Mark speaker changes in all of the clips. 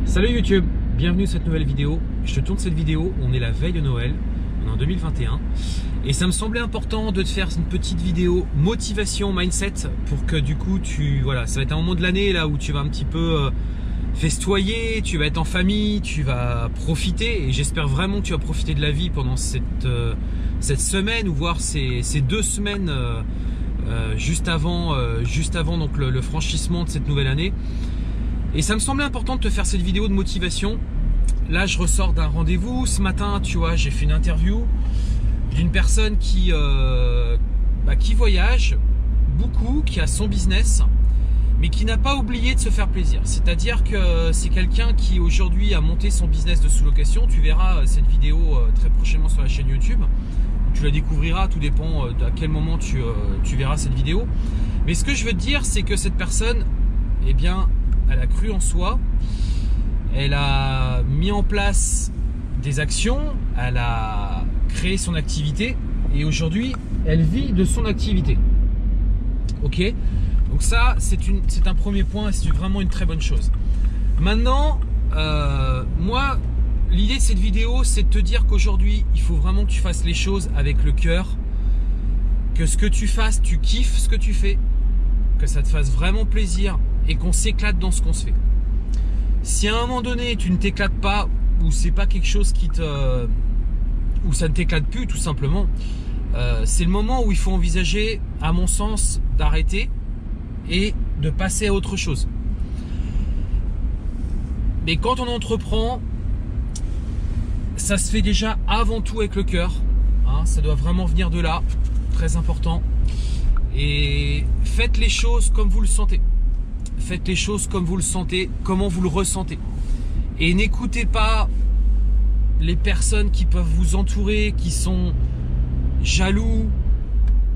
Speaker 1: Salut YouTube, bienvenue sur cette nouvelle vidéo. Je te tourne cette vidéo, on est la veille de Noël, on est en 2021 et ça me semblait important de te faire une petite vidéo motivation mindset pour que du coup ça va être un moment de l'année là où tu vas un petit peu festoyer, tu vas être en famille, tu vas profiter et j'espère vraiment que tu vas profiter de la vie pendant cette semaine ou voire ces 2 semaines juste avant donc le franchissement de cette nouvelle année. Et ça me semblait important de te faire cette vidéo de motivation. Là, je ressors d'un rendez-vous. Ce matin, tu vois, j'ai fait une interview d'une personne qui voyage beaucoup, qui a son business, mais qui n'a pas oublié de se faire plaisir. C'est-à-dire que c'est quelqu'un qui aujourd'hui a monté son business de sous-location. Tu verras cette vidéo très prochainement sur la chaîne YouTube. Tu la découvriras, tout dépend à quel moment tu verras cette vidéo. Mais ce que je veux te dire, c'est que cette personne, eh bien, elle a cru en soi, elle a mis en place des actions, elle a créé son activité et aujourd'hui elle vit de son activité. Ok, donc ça c'est un premier point et c'est vraiment une très bonne chose. Maintenant, moi l'idée de cette vidéo c'est de te dire qu'aujourd'hui il faut vraiment que tu fasses les choses avec le cœur, que ce que tu fasses, tu kiffes ce que tu fais, que ça te fasse vraiment plaisir et qu'on s'éclate dans ce qu'on se fait. Si à un moment donné tu ne t'éclates pas ou c'est pas quelque chose ou ça ne t'éclate plus tout simplement, c'est le moment où il faut envisager, à mon sens, d'arrêter et de passer à autre chose. Mais quand on entreprend, ça se fait déjà avant tout avec le cœur, hein, ça doit vraiment venir de là, très important. Et faites les choses comme vous le sentez. Faites les choses comme vous le sentez, comment vous le ressentez. Et n'écoutez pas les personnes qui peuvent vous entourer, qui sont jaloux,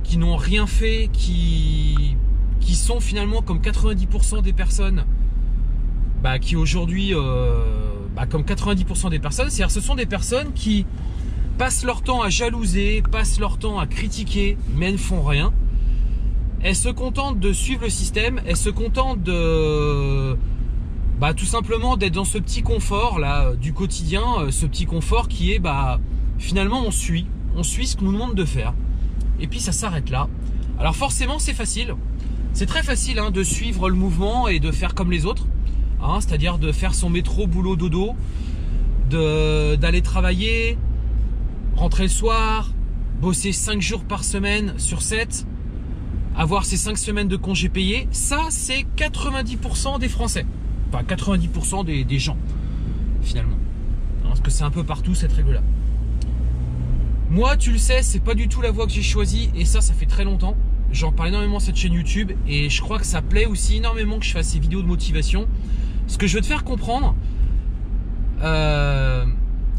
Speaker 1: qui n'ont rien fait, qui sont finalement comme 90% des personnes qui aujourd'hui, comme 90% des personnes, c'est-à-dire ce sont des personnes qui passent leur temps à jalouser, passent leur temps à critiquer, mais ne font rien. Elles se contentent de suivre le système, elles se contentent de tout simplement d'être dans ce petit confort là du quotidien, ce petit confort qui est finalement on suit ce qu'on nous demande de faire et puis ça s'arrête là. Alors forcément c'est facile, c'est très facile de suivre le mouvement et de faire comme les autres, c'est-à-dire de faire son métro boulot dodo, d'aller travailler, rentrer le soir, bosser 5 jours par semaine sur 7, avoir ces 5 semaines de congés payés. Ça c'est 90% des Français, enfin 90% des gens finalement, parce que c'est un peu partout cette règle là. Moi tu le sais, c'est pas du tout la voie que j'ai choisie et ça fait très longtemps. J'en parle énormément sur cette chaîne YouTube et je crois que ça plaît aussi énormément que je fasse ces vidéos de motivation. Ce que je veux te faire comprendre,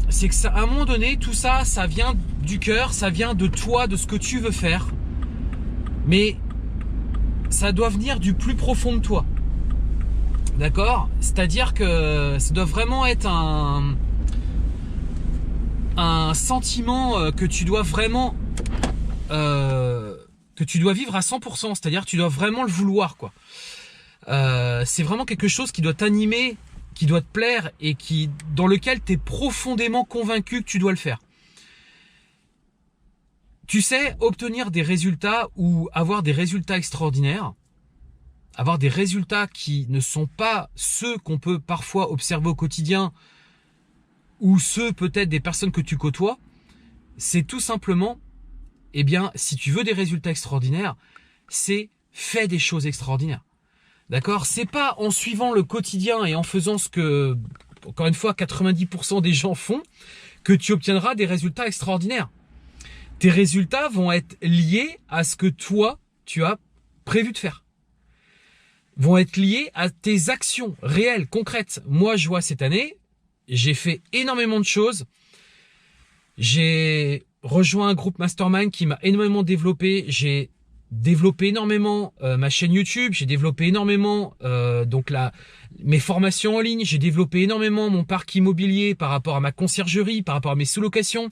Speaker 1: c'est que à un moment donné tout ça vient du cœur, ça vient de toi, de ce que tu veux faire, mais ça doit venir du plus profond de toi. D'accord? C'est-à-dire que ça doit vraiment être un sentiment que tu dois vraiment que tu dois vivre à 100%, c'est-à-dire que tu dois vraiment le vouloir quoi. C'est vraiment quelque chose qui doit t'animer, qui doit te plaire et dans lequel tu es profondément convaincu que tu dois le faire. Tu sais, obtenir des résultats ou avoir des résultats extraordinaires, avoir des résultats qui ne sont pas ceux qu'on peut parfois observer au quotidien ou ceux peut-être des personnes que tu côtoies, c'est tout simplement, si tu veux des résultats extraordinaires, c'est fais des choses extraordinaires. D'accord? C'est pas en suivant le quotidien et en faisant ce que, encore une fois, 90% des gens font que tu obtiendras des résultats extraordinaires. Tes résultats vont être liés à ce que toi, tu as prévu de faire. Vont être liés à tes actions réelles, concrètes. Moi, je vois cette année, j'ai fait énormément de choses. J'ai rejoint un groupe mastermind qui m'a énormément développé. J'ai développé énormément ma chaîne YouTube. J'ai développé énormément mes formations en ligne. J'ai développé énormément mon parc immobilier par rapport à ma conciergerie, par rapport à mes sous-locations.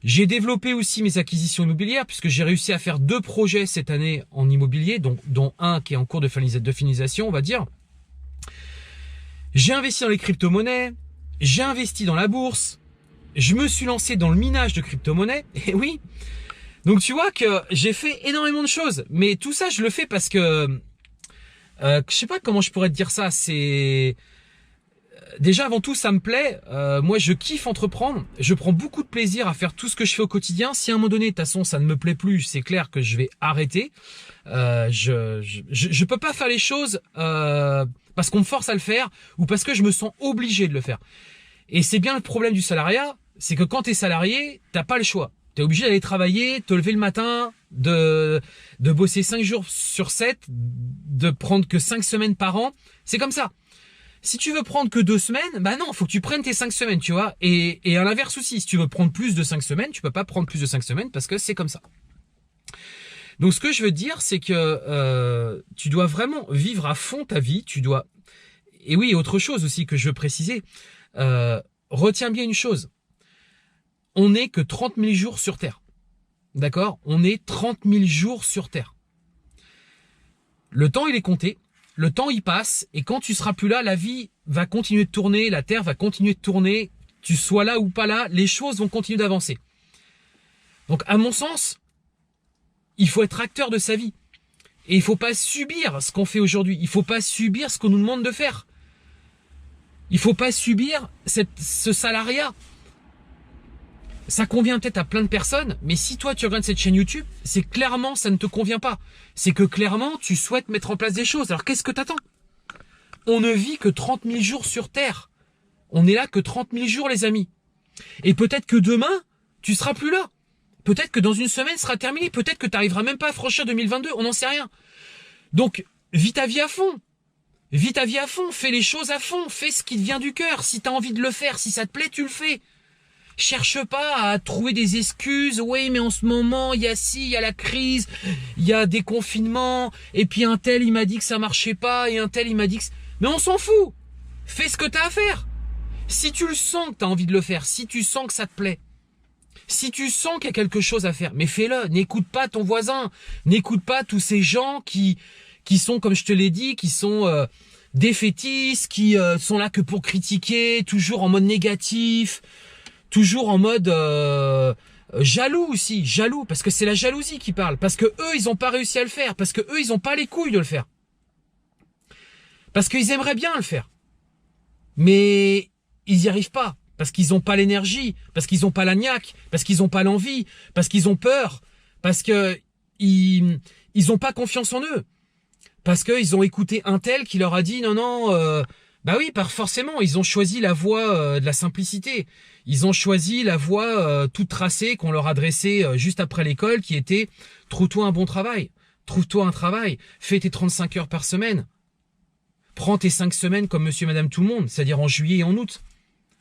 Speaker 1: J'ai développé aussi mes acquisitions immobilières puisque j'ai réussi à faire 2 projets cette année en immobilier, dont un qui est en cours de finalisation, on va dire. J'ai investi dans les crypto-monnaies, j'ai investi dans la bourse, je me suis lancé dans le minage de crypto-monnaies, et oui. Donc tu vois que j'ai fait énormément de choses, mais tout ça je le fais parce que, je sais pas comment je pourrais te dire ça, c'est... Déjà avant tout ça me plaît, moi je kiffe entreprendre, je prends beaucoup de plaisir à faire tout ce que je fais au quotidien. Si à un moment donné de toute façon ça ne me plaît plus, c'est clair que je vais arrêter. Je peux pas faire les choses parce qu'on me force à le faire ou parce que je me sens obligé de le faire. Et c'est bien le problème du salariat, c'est que quand t'es salarié, t'as pas le choix. T'es obligé d'aller travailler, te lever le matin, de bosser 5 jours sur 7, de prendre que 5 semaines par an, c'est comme ça. Si tu veux prendre que 2 semaines, bah non, faut que tu prennes tes 5 semaines, tu vois. Et à l'inverse aussi, si tu veux prendre plus de 5 semaines, tu peux pas prendre plus de 5 semaines parce que c'est comme ça. Donc ce que je veux dire, c'est que tu dois vraiment vivre à fond ta vie, tu dois... Et oui, autre chose aussi que je veux préciser, retiens bien une chose, on n'est que 30 000 jours sur Terre, d'accord? On est 30 000 jours sur Terre. Le temps, il est compté. Le temps il passe et quand tu seras plus là, la vie va continuer de tourner, la Terre va continuer de tourner, tu sois là ou pas là, les choses vont continuer d'avancer. Donc à mon sens, il faut être acteur de sa vie. Et il faut pas subir ce qu'on fait aujourd'hui, il faut pas subir ce qu'on nous demande de faire. Il faut pas subir ce salariat. Ça convient peut-être à plein de personnes, mais si toi tu regardes cette chaîne YouTube, c'est clairement ça ne te convient pas. C'est que clairement tu souhaites mettre en place des choses. Alors qu'est-ce que t'attends? On ne vit que 30 000 jours sur Terre. On est là que 30 000 jours les amis. Et peut-être que demain, tu seras plus là. Peut-être que dans une semaine, ce sera terminé. Peut-être que tu n'arriveras même pas à franchir 2022. On n'en sait rien. Donc, vis ta vie à fond. Vis ta vie à fond. Fais les choses à fond. Fais ce qui te vient du cœur. Si tu as envie de le faire, si ça te plaît, tu le fais. Cherche pas à trouver des excuses. Oui, mais en ce moment, il y a ci, il y a la crise, il y a des confinements, et puis un tel, il m'a dit que ça marchait pas, et un tel, il m'a dit que... Mais on s'en fout. Fais ce que tu as à faire. Si tu le sens que tu as envie de le faire, si tu sens que ça te plaît, si tu sens qu'il y a quelque chose à faire, mais fais-le. N'écoute pas ton voisin. N'écoute pas tous ces gens qui sont, comme je te l'ai dit, qui sont défaitistes, qui sont là que pour critiquer, toujours en mode négatif, toujours en mode jaloux aussi, jaloux, parce que c'est la jalousie qui parle, parce que eux ils ont pas réussi à le faire, parce que eux ils ont pas les couilles de le faire, parce qu'ils aimeraient bien le faire, mais ils y arrivent pas, parce qu'ils ont pas l'énergie, parce qu'ils ont pas la niaque, parce qu'ils ont pas l'envie, parce qu'ils ont peur, parce que ils ont pas confiance en eux, parce que ils ont écouté un tel qui leur a dit non. Bah oui, forcément, ils ont choisi la voie de la simplicité. Ils ont choisi la voie toute tracée qu'on leur a dressée juste après l'école, qui était « Trouve-toi un bon travail, trouve-toi un travail, fais tes 35 heures par semaine, prends tes 5 semaines comme monsieur et madame tout le monde, c'est-à-dire en juillet et en août. »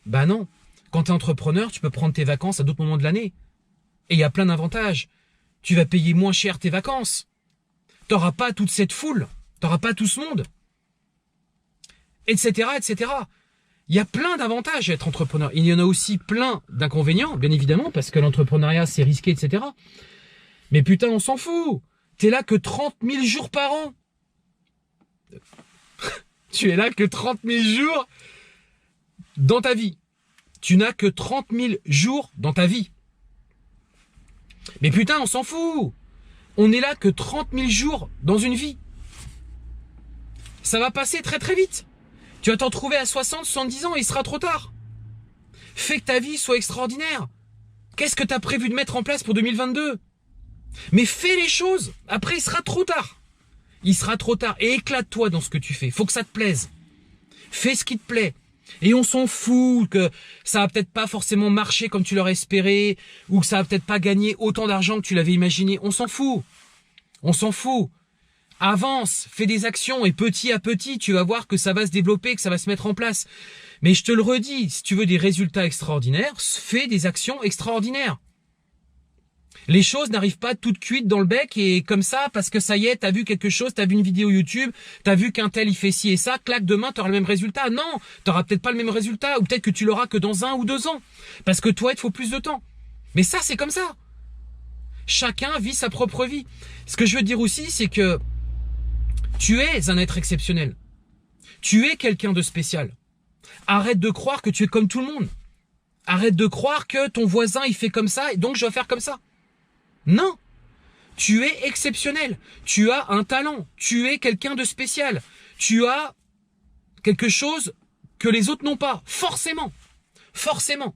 Speaker 1: Bah non, quand tu es entrepreneur, tu peux prendre tes vacances à d'autres moments de l'année. Et il y a plein d'avantages. Tu vas payer moins cher tes vacances. T'auras pas toute cette foule, t'auras pas tout ce monde. Etc., etc. Il y a plein d'avantages à être entrepreneur. Il y en a aussi plein d'inconvénients, bien évidemment, parce que l'entrepreneuriat, c'est risqué, etc. Mais putain, on s'en fout. T'es là que 30 000 jours par an. Tu es là que 30 000 jours dans ta vie. Tu n'as que 30 000 jours dans ta vie. Mais putain, on s'en fout. On est là que 30 000 jours dans une vie. Ça va passer très très vite. Tu vas t'en trouver à 60, 70 ans et il sera trop tard. Fais que ta vie soit extraordinaire. Qu'est-ce que tu as prévu de mettre en place pour 2022? Mais fais les choses. Après, il sera trop tard. Il sera trop tard. Et éclate-toi dans ce que tu fais. Faut que ça te plaise. Fais ce qui te plaît. Et on s'en fout que ça va peut-être pas forcément marcher comme tu l'aurais espéré, ou que ça va peut-être pas gagner autant d'argent que tu l'avais imaginé. On s'en fout. On s'en fout. Avance, fais des actions et petit à petit, tu vas voir que ça va se développer, que ça va se mettre en place. Mais je te le redis, si tu veux des résultats extraordinaires, fais des actions extraordinaires. Les choses n'arrivent pas toutes cuites dans le bec et comme ça, parce que ça y est, t'as vu quelque chose, t'as vu une vidéo YouTube, t'as vu qu'un tel il fait ci et ça, clac, demain t'auras le même résultat. Non, t'auras peut-être pas le même résultat, ou peut-être que tu l'auras que dans 1 ou 2 ans. Parce que toi, il te faut plus de temps. Mais ça, c'est comme ça. Chacun vit sa propre vie. Ce que je veux dire aussi, c'est que tu es un être exceptionnel. Tu es quelqu'un de spécial. Arrête de croire que tu es comme tout le monde. Arrête de croire que ton voisin, il fait comme ça et donc je dois faire comme ça. Non. Tu es exceptionnel. Tu as un talent. Tu es quelqu'un de spécial. Tu as quelque chose que les autres n'ont pas. Forcément. Forcément.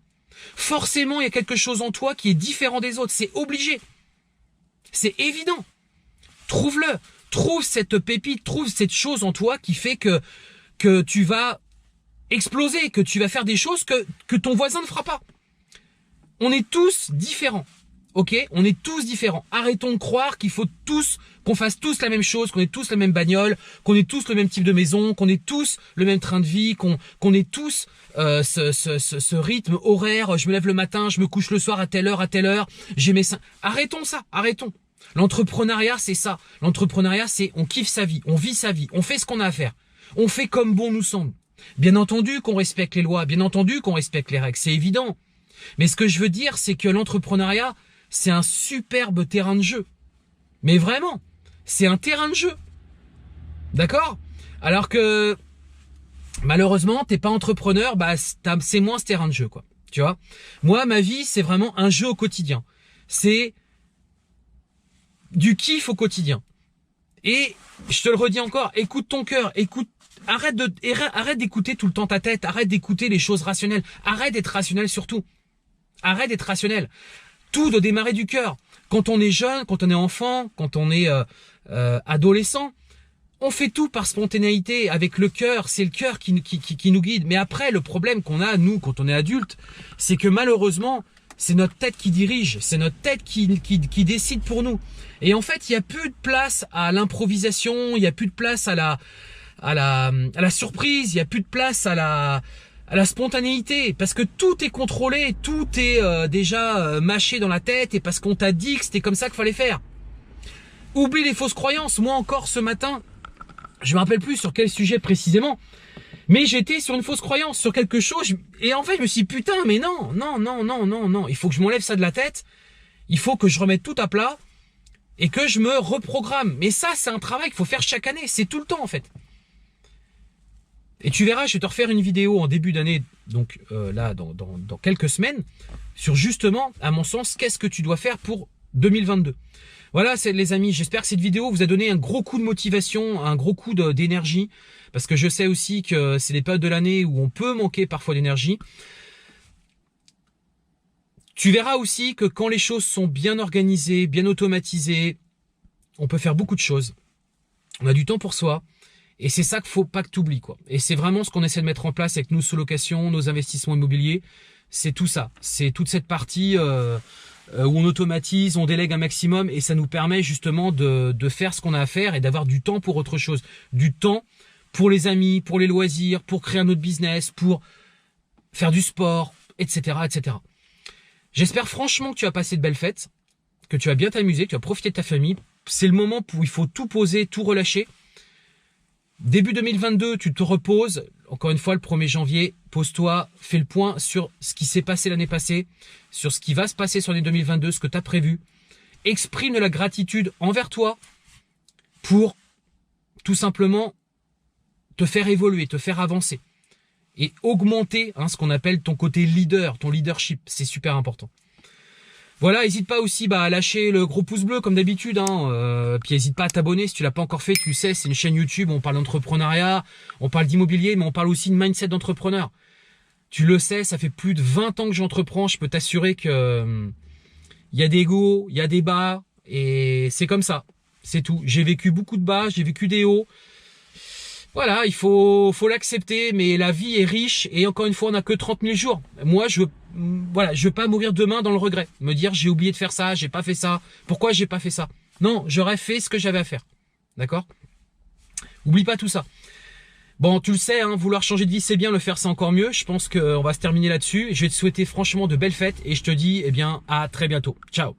Speaker 1: Forcément, il y a quelque chose en toi qui est différent des autres. C'est obligé. C'est évident. Trouve-le. Trouve cette pépite. Trouve cette chose en toi qui fait que tu vas exploser, que tu vas faire des choses que ton voisin ne fera pas. On est tous différents. Ok, on est tous différents. Arrêtons de croire qu'il faut tous, qu'on fasse tous la même chose, qu'on ait tous la même bagnole, qu'on ait tous le même type de maison, qu'on ait tous le même train de vie, qu'on ait tous ce rythme horaire. Je me lève le matin, je me couche le soir à telle heure. J'ai mes seins. Arrêtons ça, arrêtons. L'entrepreneuriat, c'est ça. L'entrepreneuriat, c'est on kiffe sa vie, on vit sa vie, on fait ce qu'on a à faire. On fait comme bon nous semble. Bien entendu qu'on respecte les lois, bien entendu qu'on respecte les règles, c'est évident. Mais ce que je veux dire, c'est que l'entrepreneuriat, c'est un superbe terrain de jeu. Mais vraiment, c'est un terrain de jeu. D'accord? Alors que, malheureusement, t'es pas entrepreneur, bah, c'est moins ce terrain de jeu, quoi. Tu vois? Moi, ma vie, c'est vraiment un jeu au quotidien. C'est du kiff au quotidien. Et, je te le redis encore, écoute ton cœur, arrête d'écouter tout le temps ta tête, arrête d'écouter les choses rationnelles, arrête d'être rationnel surtout. Arrête d'être rationnel. Tout doit démarrer du cœur. Quand on est jeune, quand on est enfant, quand on est adolescent, on fait tout par spontanéité, avec le cœur. C'est le cœur qui nous guide. Mais après, le problème qu'on a, nous, quand on est adulte, c'est que malheureusement, c'est notre tête qui dirige. C'est notre tête qui décide pour nous. Et en fait, il n'y a plus de place à l'improvisation, il n'y a plus de place à la surprise, il n'y a plus de place à la spontanéité, parce que tout est contrôlé, tout est déjà mâché dans la tête, et parce qu'on t'a dit que c'était comme ça qu'il fallait faire. Oublie les fausses croyances. Moi encore ce matin, je me rappelle plus sur quel sujet précisément, mais j'étais sur une fausse croyance, sur quelque chose, et en fait je me suis dit, putain, mais non, il faut que je m'enlève ça de la tête, il faut que je remette tout à plat, et que je me reprogramme. Mais ça, c'est un travail qu'il faut faire chaque année, c'est tout le temps en fait. Et tu verras, je vais te refaire une vidéo en début d'année, donc là, dans quelques semaines, sur justement, à mon sens, qu'est-ce que tu dois faire pour 2022. Voilà, les amis, j'espère que cette vidéo vous a donné un gros coup de motivation, un gros coup d'énergie, parce que je sais aussi que c'est les périodes de l'année où on peut manquer parfois d'énergie. Tu verras aussi que quand les choses sont bien organisées, bien automatisées, on peut faire beaucoup de choses. On a du temps pour soi. Et c'est ça qu'il faut pas que tu oublies, quoi. Et c'est vraiment ce qu'on essaie de mettre en place avec nous, sous-location, nos investissements immobiliers. C'est tout ça. C'est toute cette partie où on automatise, on délègue un maximum, et ça nous permet justement de faire ce qu'on a à faire et d'avoir du temps pour autre chose. Du temps pour les amis, pour les loisirs, pour créer un autre business, pour faire du sport, etc., etc. J'espère franchement que tu as passé de belles fêtes, que tu as bien t'amuser, que tu as profité de ta famille. C'est le moment où il faut tout poser, tout relâcher. Début 2022, tu te reposes. Encore une fois, le 1er janvier, pose-toi, fais le point sur ce qui s'est passé l'année passée, sur ce qui va se passer sur l'année 2022, ce que tu as prévu. Exprime de la gratitude envers toi pour tout simplement te faire évoluer, te faire avancer et augmenter ce qu'on appelle ton côté leader, ton leadership. C'est super important. Voilà, n'hésite pas aussi à lâcher le gros pouce bleu comme d'habitude. Puis n'hésite pas à t'abonner si tu l'as pas encore fait. Tu le sais, c'est une chaîne YouTube, on parle d'entrepreneuriat, on parle d'immobilier, mais on parle aussi de mindset d'entrepreneur. Tu le sais, ça fait plus de 20 ans que j'entreprends. Je peux t'assurer que il y a des hauts, il y a des bas, et c'est comme ça. C'est tout. J'ai vécu beaucoup de bas, j'ai vécu des hauts. Voilà, il faut l'accepter, mais la vie est riche, et encore une fois, on n'a que 30 000 jours. Moi, je veux pas mourir demain dans le regret. Me dire, j'ai oublié de faire ça, j'ai pas fait ça. Pourquoi j'ai pas fait ça? Non, j'aurais fait ce que j'avais à faire. D'accord? Oublie pas tout ça. Bon, tu le sais, vouloir changer de vie, c'est bien, le faire, c'est encore mieux. Je pense qu'on va se terminer là-dessus. Je vais te souhaiter franchement de belles fêtes, et je te dis, à très bientôt. Ciao.